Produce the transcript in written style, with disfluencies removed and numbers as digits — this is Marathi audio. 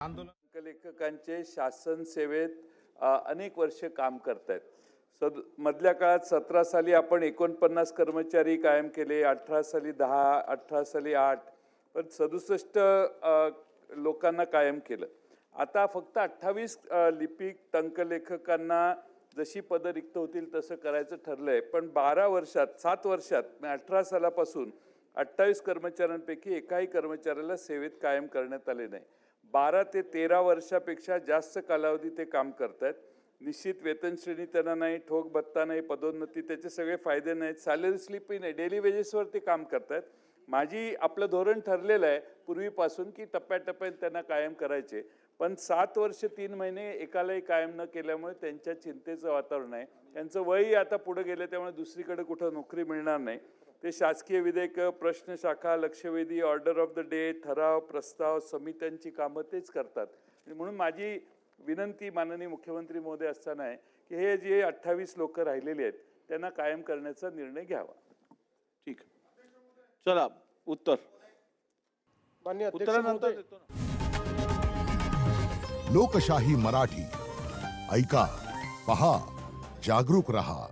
आंदोलन लेखकांचे शासन सेवेत अनेक वर्ष काम करतायत। मधल्या काळात 17 साली आपण 49 कर्मचारी कायम केले, 18 साली 10, 18 साली 8, पण 67 लोकांना कायम केलं। आता फक्त 28 लिपिक टंकलेखकांना जशी पदं रिक्त होतील तसं करायचं ठरलंय। पण 12 वर्षात 7 वर्षात 18 सालापासून 28 कर्मचाऱ्यांपैकी एकाही कर्मचाऱ्याला सेवेत कायम करण्यात आले नाही। 12 ते 13 वर्षापेक्षा जास्त कालावधी ते काम करतात। निश्चित वेतन श्रेणी त्यांना नाही, ठोक भत्ता नाही, पदोन्नती, त्याचे सगळे फायदे नाहीत, सॅलरी स्लिपही नाही, डेली वेजेसवर ते काम करतात। माझी आपलं धोरण ठरलेलं आहे पूर्वीपासून की टप्प्याटप्प्याने त्यांना कायम करायचे, पण 7 वर्ष 3 महिने एकालाही कायम न केल्यामुळे त्यांच्या चिंतेचं वातावरण आहे। त्यांचं वयही आता पुढे गेलं, त्यामुळे दुसरीकडे कुठं नोकरी मिळणार नाही। ते शासकीय विधेयक, प्रश्न शाखा, लक्षवेधी, ऑर्डर ऑफ द डे, ठराव, प्रस्ताव, समित्यांची कामं तेच करतात। म्हणून माझी विनंती माननीय मुख्यमंत्री महोदय असताना आहे की हे जे 28 लोक राहिलेले आहेत त्यांना कायम करण्याचा निर्णय घ्यावा। ठीक, चला उत्तर माननीय अध्यक्ष उत्तरानंतर महोदय, देतो ना। लोकशाही मराठी ऐका, पहा, जागरूक रहा।